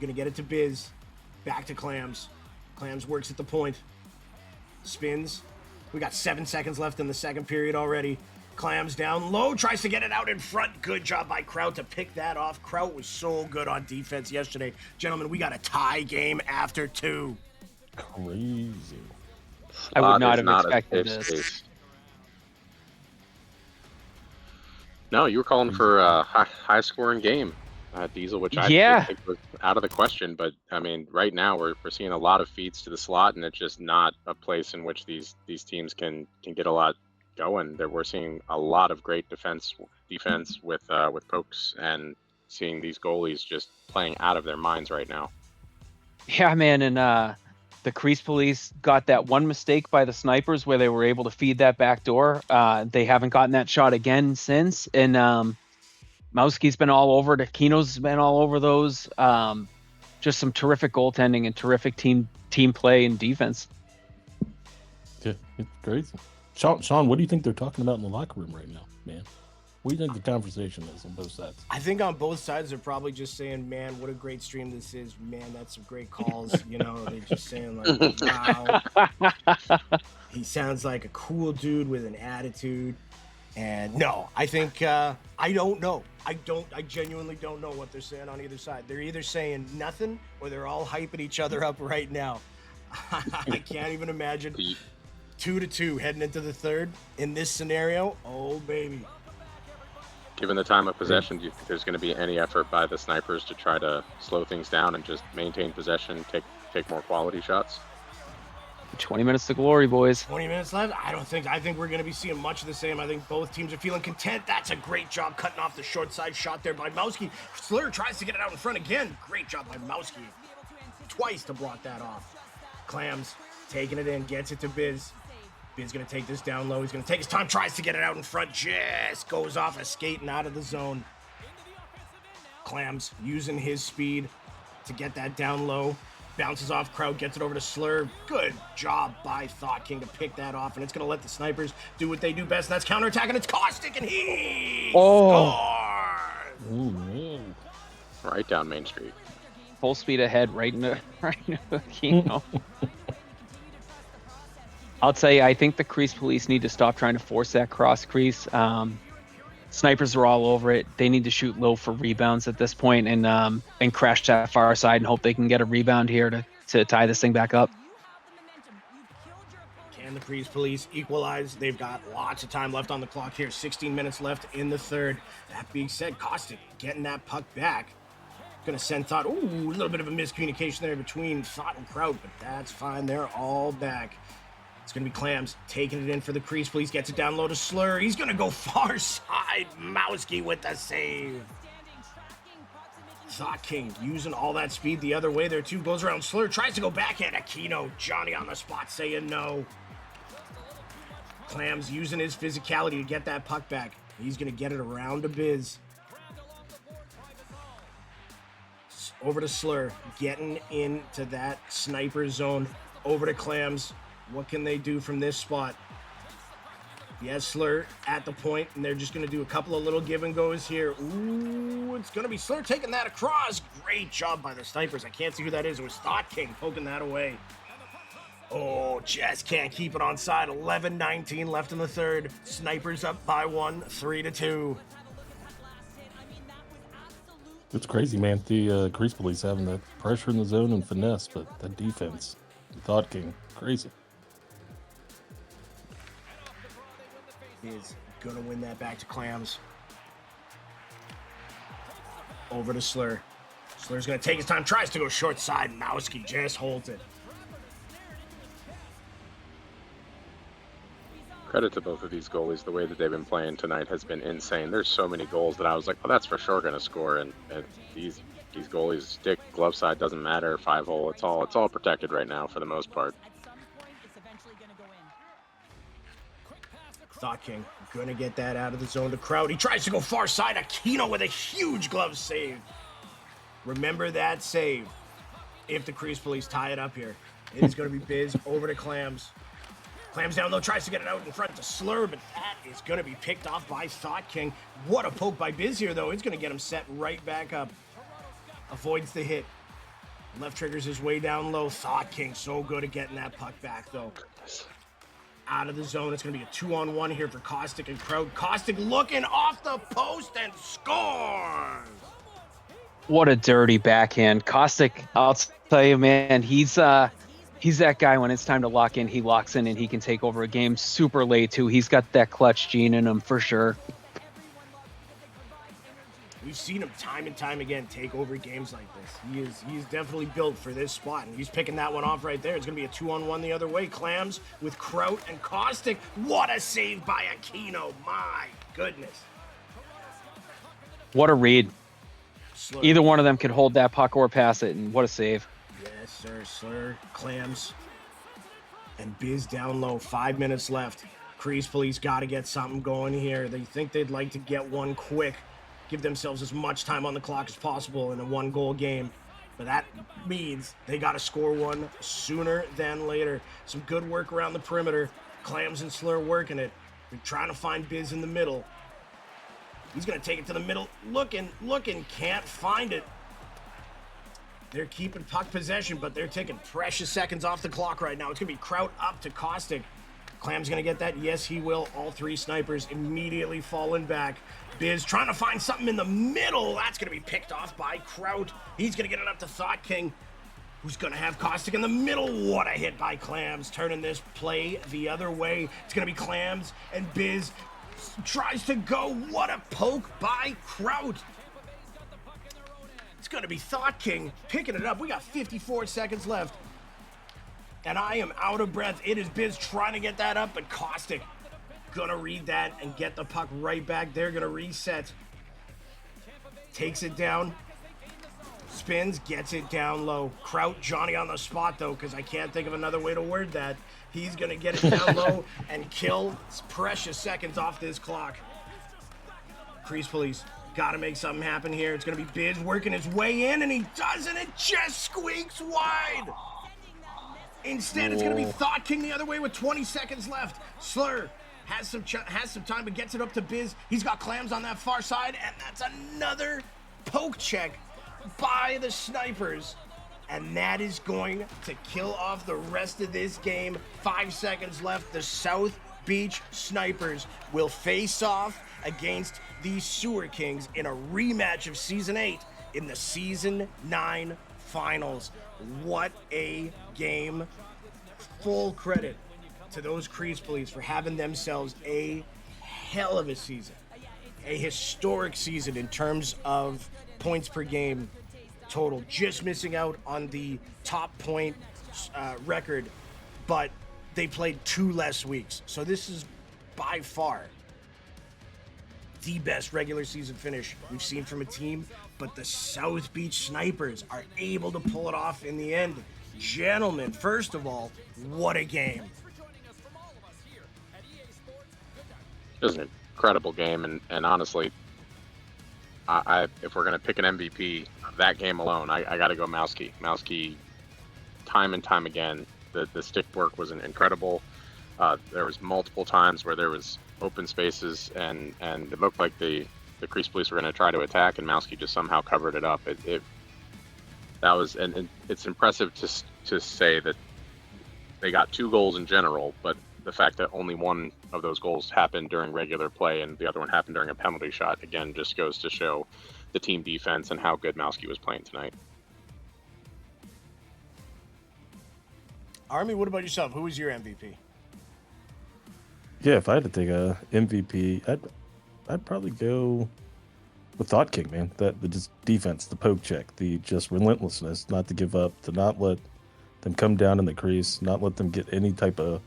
Going to get it to Biz. Back to Clams. Clams works at the point. Spins. We got 7 seconds left in the second period already. Clams down low. Tries to get it out in front. Good job by Kraut to pick that off. Kraut was so good on defense yesterday. Gentlemen, we got a tie game after 2. Crazy. I would not Slot have is a expected safe this. space. No, you were calling for a high-scoring game. Diesel, which I Yeah. did think was out of the question. But I mean, right now we're seeing a lot of feeds to the slot, and it's just not a place in which these teams can get a lot going. We're seeing a lot of great defense with pokes, and seeing these goalies just playing out of their minds right now. Yeah, man, and the Crease Police got that one mistake by the snipers where they were able to feed that back door. They haven't gotten that shot again since, and Mauski's been all over it. Aquino's been all over those. Just some terrific goaltending and terrific team play and defense. Yeah, it's crazy. Sean, what do you think they're talking about in the locker room right now, man? What do you think the conversation is on both sides? I think on both sides they're probably just saying, "Man, what a great stream this is! Man, that's some great calls." You know, they're just saying like, "Wow, he sounds like a cool dude with an attitude." And no, I think I don't know. I genuinely don't know what they're saying on either side. They're either saying nothing or they're all hyping each other up right now. I can't even imagine 2-2 heading into the third in this scenario. Oh baby. Given the time of possession, do you think there's going to be any effort by the snipers to try to slow things down and just maintain possession, take more quality shots? 20 minutes to glory, boys. 20 minutes left. I think we're going to be seeing much of the same. I think both teams are feeling content. That's a great job cutting off the short side shot there by Mauski. Slur tries to get it out in front again. Great job by Mauski. Twice to block that off. Clams taking it in, gets it to Biz. Biz going to take this down low. He's going to take his time, tries to get it out in front. Just goes off a skating out of the zone. Clams using his speed to get that down low. Bounces off crowd, gets it over to Slur. Good job by Thought King to pick that off, and it's going to let the snipers do what they do best, and that's counterattack, and it's Caustic, and he scores! Ooh. Right down Main Street. Full speed ahead, right into Aquino. I'll tell you, I think the Crease Police need to stop trying to force that cross crease. Snipers are all over it. They need to shoot low for rebounds at this point and crash that far side and hope they can get a rebound here to tie this thing back up. Can the Crease Police equalize? They've got lots of time left on the clock here. 16 minutes left in the third. That being said, Caustic getting that puck back. Gonna send Thought. Ooh, a little bit of a miscommunication there between Thought and Crowd, but that's fine. They're all back. It's going to be Clams taking it in for the Crease Police. Gets it down low to Slur. He's going to go far side. Mauski with the save. Thought King using all that speed the other way there too. Goes around Slur. Tries to go backhand. Aquino. Johnny on the spot saying no. Clams using his physicality to get that puck back. He's going to get it around to Biz. Over to Slur. Getting into that sniper zone. Over to Clams. What can they do from this spot? Yes, Slur at the point, and they're just going to do a couple of little give and goes here. Ooh, it's going to be Slur taking that across. Great job by the snipers. I can't see who that is. It was Thought King poking that away. Oh, just can't keep it on side. 11-19 left in the third. Snipers up by 1, 3-2. It's crazy, man. The Crease Police having that pressure in the zone and finesse, but that defense, Thought King, crazy. Is gonna win that back to Clams. Over to Slur. Slur's gonna take his time, tries to go short side. Mauski just holds it. Credit to both of these goalies. The way that they've been playing tonight has been insane. There's so many goals that I was like, well, that's for sure going to score. And these goalies, stick, glove side, doesn't matter. 5-hole, it's all protected right now for the most part. Thought King gonna get that out of the zone to Crowd. He tries to go far side. Aquino with a huge glove save. Remember that save. If the Crease Police tie it up here, it is gonna be Biz over to Clams. Clams down low, tries to get it out in front to Slur, but that is gonna be picked off by Thought King. What a poke by Biz here, though. It's gonna get him set right back up. Avoids the hit. Left triggers his way down low. Thought King so good at getting that puck back, though. Out of the zone. It's going to be a 2-on-1 here for Caustic and Crowd. Caustic looking off the post and scores! What a dirty backhand. Caustic, I'll tell you, man, he's that guy when it's time to lock in, he locks in and he can take over a game super late too. He's got that clutch gene in him for sure. We We've seen him time and time again take over games like this. He is definitely built for this spot, and he's picking that one off right there. It's going to be a 2-on-1 the other way. Clams with Kraut and Caustic. What a save by Aquino. My goodness. What a read. Slur. Either one of them could hold that puck or pass it, and what a save. Yes, sir. Slur, Clams, and Biz down low. 5 minutes left. Crease Police got to get something going here. They think they'd like to get one quick. Give themselves as much time on the clock as possible in a 1-goal game. But that means they got to score one sooner than later. Some good work around the perimeter. Clams and Slur working it. They're trying to find Biz in the middle. He's going to take it to the middle. Looking, can't find it. They're keeping puck possession, but they're taking precious seconds off the clock right now. It's going to be Kraut up to Caustic. Clam's going to get that. Yes, he will. All three snipers immediately falling back. Biz trying to find something in the middle. That's going to be picked off by Kraut. He's going to get it up to Thought King, who's going to have Caustic in the middle. What a hit by Clams, turning this play the other way. It's going to be Clams, and Biz tries to go. What a poke by Kraut. It's going to be Thought King picking it up. We got 54 seconds left, and I am out of breath. It is Biz trying to get that up, but Caustic gonna read that and get the puck right back. They're gonna reset. Takes it down. Spins, gets it down low. Kraut, Johnny on the spot though, because I can't think of another way to word that. He's gonna get it down low and kill precious seconds off this clock. Crease Police gotta make something happen here. It's gonna be Biz working his way in, and he does, and it just squeaks wide. Instead, it's gonna be Thought King the other way with 20 seconds left. Slur has some time, but gets it up to Biz. He's got Clams on that far side, and that's another poke check by the snipers. And that is going to kill off the rest of this game. 5 seconds left. The South Beach Snipers will face off against the Sewer Kings in a rematch of Season 8 in the Season 9 Finals. What a game. Full credit to those Crease Police for having themselves a hell of a season. A historic season in terms of points per game total. Just missing out on the top point record, but they played 2 less weeks. So this is by far the best regular season finish we've seen from a team, but the South Beach Snipers are able to pull it off in the end. Gentlemen, first of all, what a game. It was an incredible game, and honestly, I if we're gonna pick an MVP, that game alone, I got to go Mowski. Mowski, time and time again, the stick work was incredible. There was multiple times where there was open spaces, and it looked like the Crease Police were going to try to attack, and Mowski just somehow covered it up. That was, and it's impressive to say that they got 2 goals in general, but the fact that only one of those goals happened during regular play and the other one happened during a penalty shot, again, just goes to show the team defense and how good Mowski was playing tonight. Army, what about yourself? Who was your MVP? Yeah, if I had to take a MVP, I'd probably go with Thought King, man. The just defense, the poke check, the just relentlessness, not to give up, to not let them come down in the crease, not let them get any type of,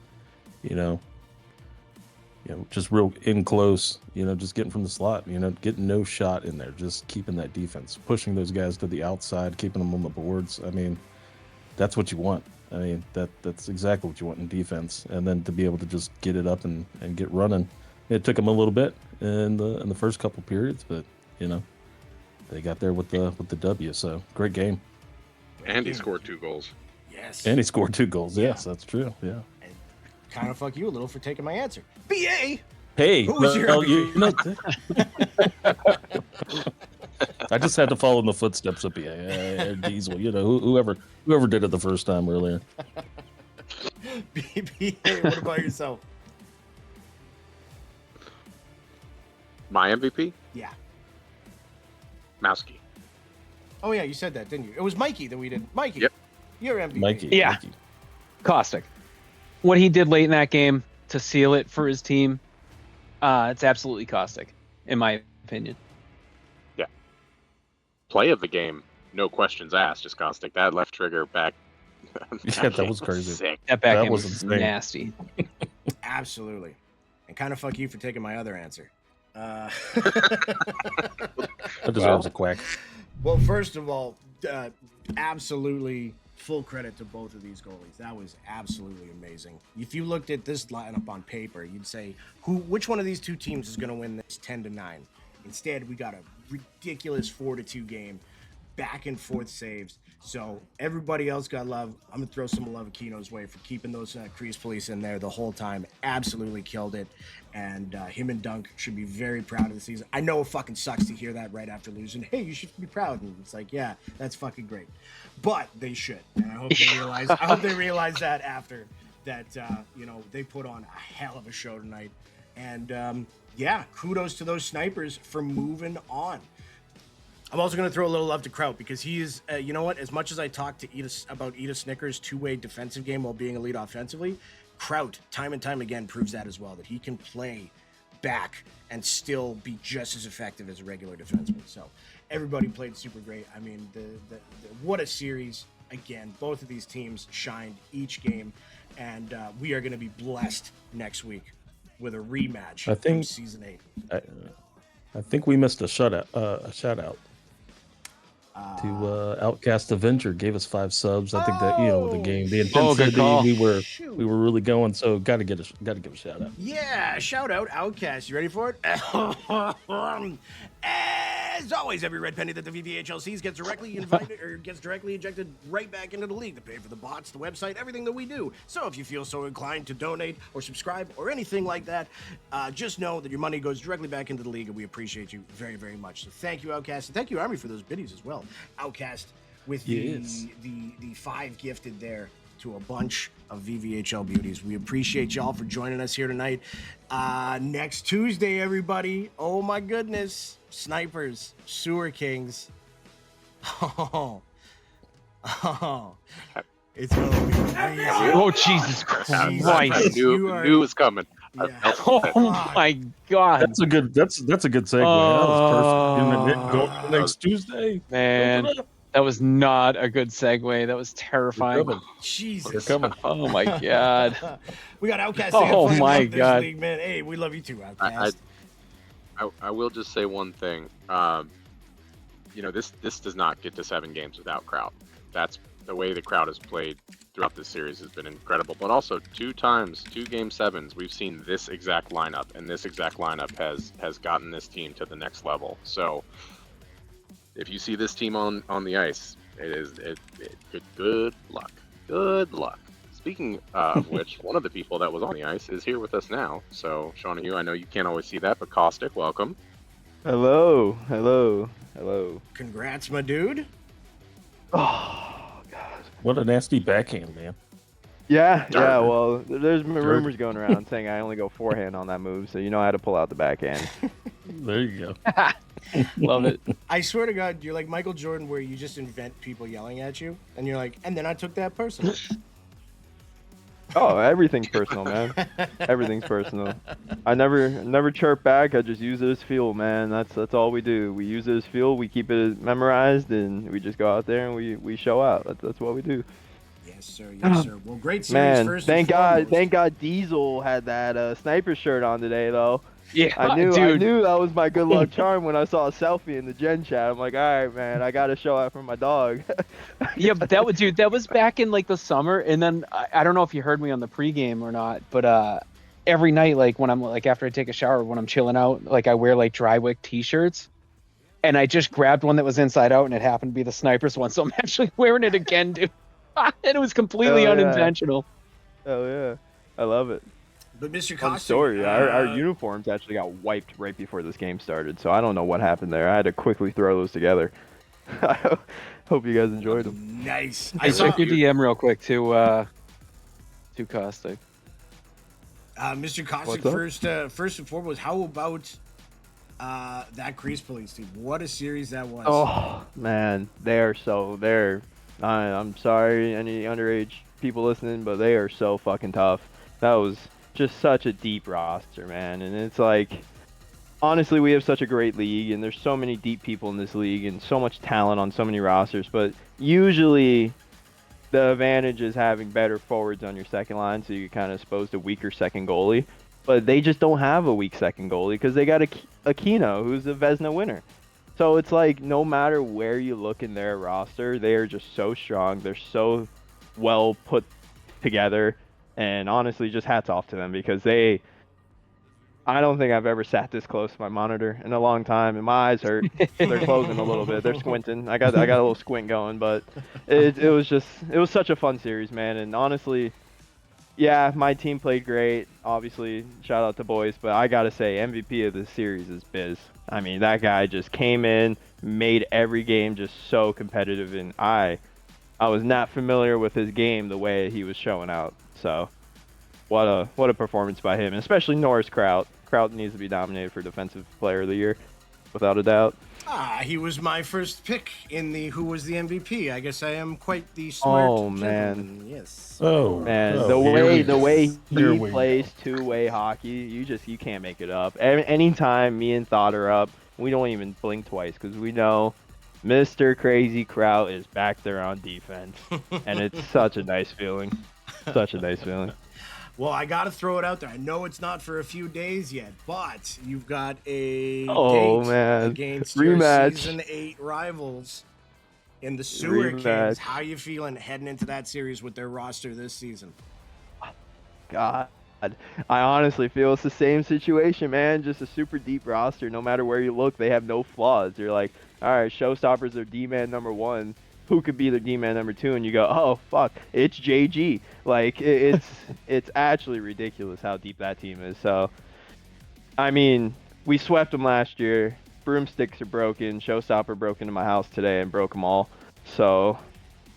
just real in close, just getting from the slot, getting no shot in there, just keeping that defense, pushing those guys to the outside, keeping them on the boards. I mean, that's what you want. I mean, that's exactly what you want in defense. And then to be able to just get it up and get running. It took them a little bit in the first couple periods, but they got there with the W. So great game. And he scored 2 goals. Yes. And he scored 2 goals. Yes, that's true. Yeah. And kind of fuck you a little for taking my answer. BA. Hey, who was your I just had to follow in the footsteps of Diesel. Whoever did it the first time earlier. BA, what about yourself? My MVP? Yeah. Mowski. Oh yeah, you said that, didn't you? It was Mikey that we did. Mikey. Yep. Your MVP. Mikey. Yeah. Mikey. Caustic. What he did late in that game to seal it for his team, it's absolutely Caustic, in my opinion. Yeah. play of the game, no questions asked. Just Caustic, that left trigger back. Yeah, that was crazy. Sick. That back That end was was insane. nasty. Absolutely. And kind of fuck you for taking my other answer. That deserves a quack. Well, first of all, absolutely full credit to both of these goalies. That was absolutely amazing. If you looked at this lineup on paper, you'd say, which one of these two teams is going to win this 10-9? Instead, we got a ridiculous 4-2 game, back and forth saves. So everybody else got love. I'm going to throw some love Aquino's way for keeping those CREASE police in there the whole time. Absolutely killed it. And him and Dunk should be very proud of the season. I know it fucking sucks to hear that right after losing. Hey, you should be proud. And it's like, yeah, that's fucking great. But they should. And I hope they realize that after that, they put on a hell of a show tonight. And yeah, kudos to those snipers for moving on. I'm also going to throw a little love to Kraut because he is, you know what? As much as I talk to about Ida Snicker's two-way defensive game while being elite offensively, Kraut, time and time again, proves that as well, that he can play back and still be just as effective as a regular defenseman. So everybody played super great. I mean, what a series. Again, both of these teams shined each game, and we are going to be blessed next week with a rematch from Season 8. I think we missed a shout out to Outcast Avenger, gave us 5 subs. I think that the game, the intensity, we were really going. So got to give a shout out. Yeah, shout out Outcast. You ready for it? As always, every red penny that the VVHL sees gets directly injected right back into the league to pay for the bots, the website, everything that we do. So if you feel so inclined to donate or subscribe or anything like that, just know that your money goes directly back into the league, and we appreciate you very, very much. So thank you, Outcast, and thank you, Army, for those biddies as well. Outcast with the 5 gifted there to a bunch of VVHL beauties. We appreciate y'all for joining us here tonight. Next Tuesday, everybody. Oh my goodness. Snipers, Sewer Kings. Oh. It's going to be crazy. Oh, Jesus Christ. I knew it was coming. Yeah. Oh my God. That's a good segue. That was perfect. Go next Tuesday. Man, that was not a good segue. That was terrifying. Jesus. They're coming. Oh my God. We got Outcast. Oh my God. This league, man. Hey, we love you too, Outcast. I will just say one thing. This does not get to 7 games without Kraut. That's the way the Kraut has played throughout this series has been incredible. But also 2 game 7s, we've seen this exact lineup, and this exact lineup has gotten this team to the next level. So if you see this team on the ice, good luck. Good luck. Speaking of which, one of the people that was on the ice is here with us now. So, Shauna Hugh, I know you can't always see that, but Caustic, welcome. Hello. Congrats, my dude. Oh, God. What a nasty backhand, man. Yeah. Well, there's rumors going around saying I only go forehand on that move, so I had to pull out the backhand. There you go. Love it. I swear to God, you're like Michael Jordan, where you just invent people yelling at you, and you're like, and then I took that personal. Oh, everything's personal, man. Everything's personal. I never chirp back. I just use it as fuel, man. That's all we do. We use it as fuel. We keep it memorized, and we just go out there and we show out. That's what we do. Yes, sir. Yes, sir. Well, great series. Man, first thank and foremost. God Diesel had that sniper shirt on today, though. Yeah, I knew dude. that was my good luck charm when I saw a selfie in the Gen chat. I'm like, all right, man, I gotta show out for my dog. Yeah, but that was back in like the summer, and then I don't know if you heard me on the pregame or not, but every night, like when I'm like after I take a shower, when I'm chilling out, like I wear like Drywick t-shirts, and I just grabbed one that was inside out, and it happened to be the Snipers one, so I'm actually wearing it again, dude. And it was completely unintentional. Oh yeah, I love it. But Mr. Fun Costa, story. Our uniforms actually got wiped right before this game started, so I don't know what happened there. I had to quickly throw those together. I hope you guys enjoyed them. Nice. I check your DM real quick to Caustic. Mr. Caustic, What's up? first and foremost, how about that CREASE Police team? What a series that was. Oh man, I'm sorry, any underage people listening, but they are so fucking tough. That was just such a deep roster, man, and it's like honestly, we have such a great league, and there's so many deep people in this league, and so much talent on so many rosters. But usually, the advantage is having better forwards on your second line, so you kind of exposed a weaker second goalie. But they just don't have a weak second goalie because they got Aquino, who's a Vezina winner. So it's like no matter where you look in their roster, they are just so strong. They're so well put together, and honestly, just hats off to them because I don't think I've ever sat this close to my monitor in a long time, and my eyes hurt. They're closing a little bit. They're squinting. I got a little squint going, but it was such a fun series, man. And honestly, yeah, my team played great. Obviously, shout out to boys, but I gotta say MVP of the series is Biz. I mean, that guy just came in, made every game just so competitive, and I was not familiar with his game the way he was showing out. So what a performance by him, and especially Norris Kraut. Kraut needs to be nominated for Defensive Player of the Year, without a doubt. He was my first pick in the who was the MVP. I guess I am quite the smart gentleman. Yes. Oh Man, oh, the way here he we plays two-way hockey, you can't make it up. Anytime me and Thought are up, we don't even blink twice because we know Mr. Crazy Kraut is back there on defense, and it's such a nice feeling. Such a nice feeling. Well, I got to throw it out there. I know it's not for a few days yet, but you've got a Oh, date man. against Rematch. your Season 8 rivals in the Sewer Kings. Rematch. How you feeling heading into that series with their roster this season? God, I honestly feel it's the same situation, man. Just a super deep roster. No matter where you look, they have no flaws. You're like, all right, Showstoppers are D-man number 1. Who could be their D-man number 2? And you go, oh, fuck, it's JG. Like, it's actually ridiculous how deep that team is. So, I mean, we swept them last year. Broomsticks are broken. Showstopper broke into my house today and broke them all. So,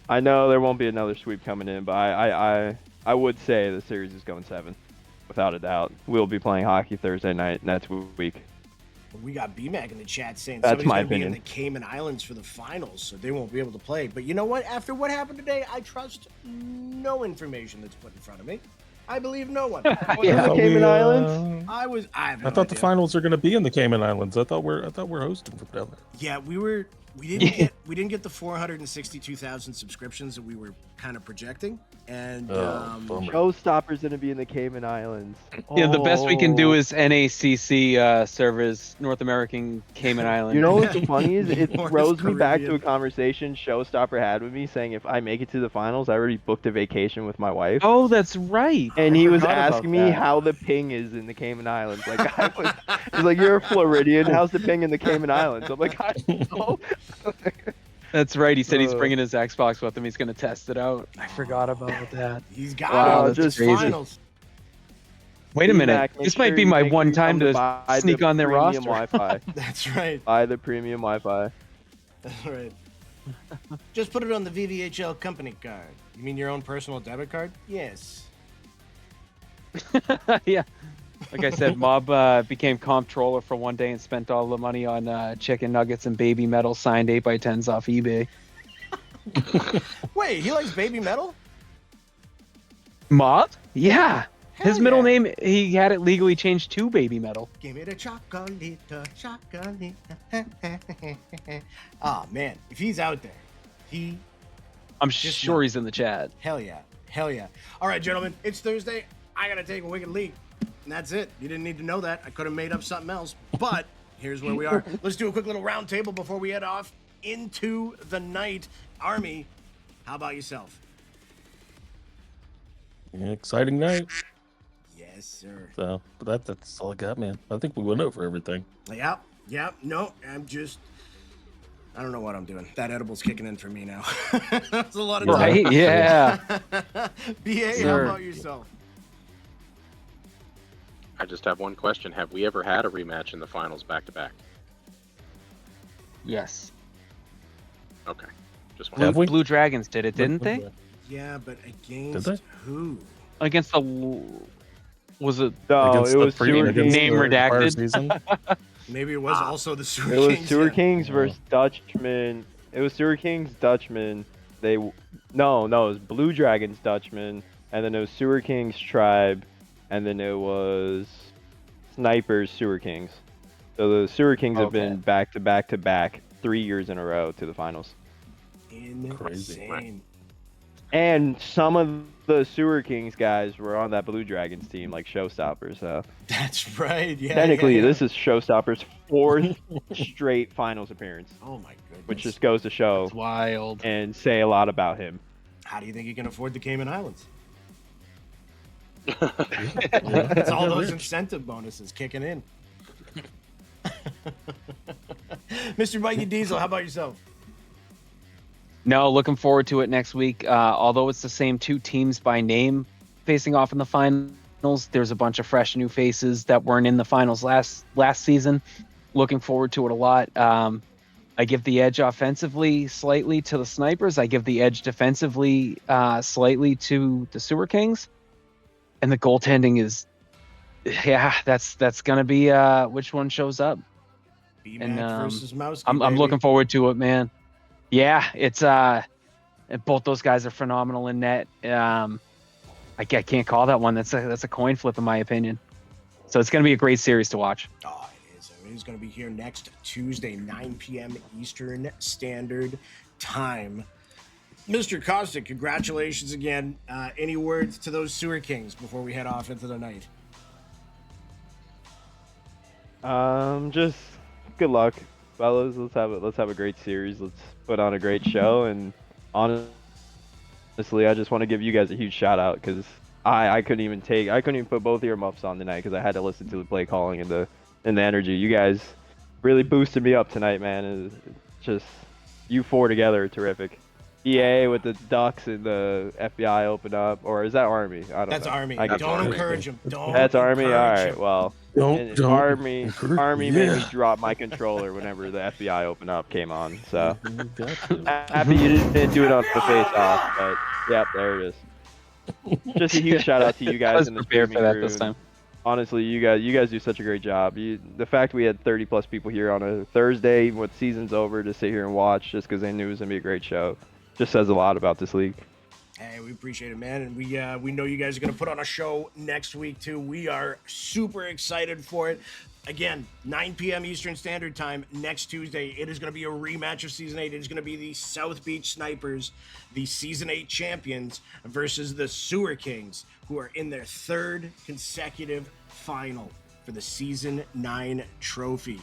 I know there won't be another sweep coming in, but I would say the series is going 7, without a doubt. We'll be playing hockey Thursday night next week. We got BMAC in the chat saying That's somebody's my going to be in opinion. the Cayman Islands for the finals, so they won't be able to play. But you know what? After what happened today, I trust no information that's put in front of me. I believe no one. In the Cayman Islands? I have no I thought the idea. finals are going to be in the Cayman Islands. I thought we're hosting from down there. Yeah, we didn't get the 462,000 subscriptions that we were kind of projecting, and Bummer. Showstopper's going to be in the Cayman Islands. Yeah, the best we can do Oh. is NACC servers, North American Cayman Islands. You know what's funny is it North throws me back to Caribbean. a conversation Showstopper had with me saying if I make it to the finals, I already booked a vacation with my wife. Oh, that's right. And I he was forgot about asking me that. how the ping is in the Cayman Islands. Like he's like, you're a Floridian. How's the ping in the Cayman Islands? I'm like, I don't know. That's right. He said he's Uh, bringing his Xbox with him. He's going to test it out. I forgot about that. he's got Wow, it. that's It's crazy. finals. Wait a minute. Mac, make This sure might be you my make one sure you time come to buy sneak the on their premium roster. Wi-Fi. That's right. Buy the premium Wi-Fi. That's right. Just put it on the VVHL company card. You mean your own personal debit card? Yes. Yeah. Like I said, Mob became comptroller for one day and spent all the money on chicken nuggets and baby metal signed 8x10s off eBay. Wait, he likes baby metal? Mob? Yeah. His Hell middle yeah. name, he had it legally changed to Baby Metal. Give me the chocolate, chocolate. Oh man, if he's out there, I'm Just sure know. he's in the chat. hell yeah. All right, gentlemen, it's Thursday. I gotta take a wicked leap, and that's it. You didn't need to know that. I could have made up something else, but here's where we are. Let's do a quick little round table before we head off into the night. Army, how about yourself? Yeah, exciting night. Yes, sir. So, but that's all I got, man. I think we went over everything. Yep. No, I don't know what I'm doing. That edible's kicking in for me now. That's a lot of time. Right? Yeah. BA, how Sure. about yourself? I just have one question. Have we ever had a rematch in the finals back to back? Yes. Okay. Just Have one. we? Blue Dragons did it, didn't they? Yeah, but Did against they? who? Against the. Was it. No, Against it the was pre- Sewer against Kings. Name the prior redacted. season? Maybe it was also the Sewer It was Kings. Sewer yeah. Kings versus Dutchman. It was Sewer Kings, Dutchman. No, it was Blue Dragons, Dutchman, and then it was Sewer Kings, Tribe, and then it was Snipers, Sewer Kings. So the Sewer Kings have Okay. been back to back to back 3 years in a row to the finals. Insane. And some of the Sewer Kings guys were on that Blue Dragons team, like Showstoppers. So That's right. Yeah. technically, yeah. this is Showstoppers' 4th straight finals appearance, Oh my goodness. which just goes to show It's wild. and say a lot about him. How do you think he can afford the Cayman Islands? Yeah, It's all they're those rich. incentive bonuses kicking in. Mr. Mikey Diesel, how about yourself? No, looking forward to it next week. Although it's the same two teams by name facing off in the finals, there's a bunch of fresh new faces that weren't in the finals last season. Looking forward to it a lot. I give the edge offensively slightly to the Snipers. I give the edge defensively slightly to the Sewer Kings. And the goaltending is, yeah, that's gonna be which one shows up. B-Mac versus Mouse. I'm looking forward to it, man. Yeah, it's and both those guys are phenomenal in net. I can't call that one. That's a coin flip in my opinion. So it's going to be a great series to watch. Oh, it is. I mean, he's going to be here next Tuesday, 9 p.m. Eastern Standard Time. Mr. Costa, congratulations again. Any words to those Sewer Kings before we head off into the night? Just good luck, fellas. Let's have a great series. Let's put on a great show. And honestly, I just want to give you guys a huge shout out because I couldn't even put both earmuffs on tonight because I had to listen to the play calling and the energy. You guys really boosted me up tonight, man. It's just you four together are terrific. EA with the Ducks and the FBI open up, or is that Army? I don't That's know. Army. I get Don't confused. encourage him. Don't. That's Army. All encourage right. him. Well, and Army made me drop my controller whenever the FBI open up came on. So happy you didn't do it on the face off, but yep, there it is. Just a huge shout out to you I guys was in the prepared for streaming that room. this time. Honestly, you guys do such a great job. The fact we had 30 plus people here on a Thursday when season's over to sit here and watch just because they knew it was gonna be a great show, just says a lot about this league. Hey, we appreciate it, man, and we know you guys are going to put on a show next week too. We are super excited for it. Again, 9 p.m. Eastern Standard Time next Tuesday. It is going to be a rematch of Season 8. It is going to be the South Beach Snipers, the Season 8 champions, versus the Sewer Kings, who are in their 3rd consecutive final for the Season 9 trophy.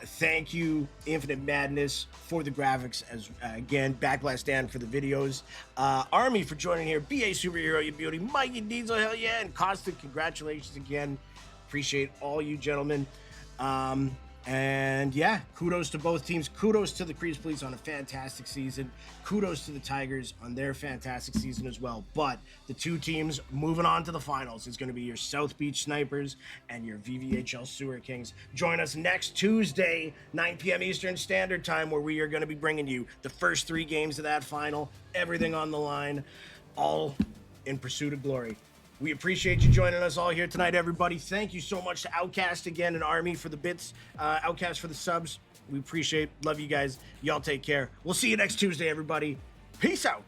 Thank you, Infinite Madness, for the graphics, as again, Backlash Dan for the videos, Army for joining here, BA Superhero, you beauty, Mikey Diesel, hell yeah, and Costa, congratulations again. Appreciate all you gentlemen. And yeah, kudos to both teams. Kudos to the CREASE Police on a fantastic season. Kudos to the Tigers on their fantastic season as well. But the two teams moving on to the finals is going to be your South Beach Snipers and your VVHL Sewer Kings. Join us next Tuesday, 9 p.m. Eastern Standard Time, where we are going to be bringing you the first 3 games of that final, everything on the line, all in pursuit of glory. We appreciate you joining us all here tonight, everybody. Thank you so much to Outcast again and Army for the bits, Outcast for the subs. We appreciate, love you guys. Y'all take care. We'll see you next Tuesday, everybody. Peace out.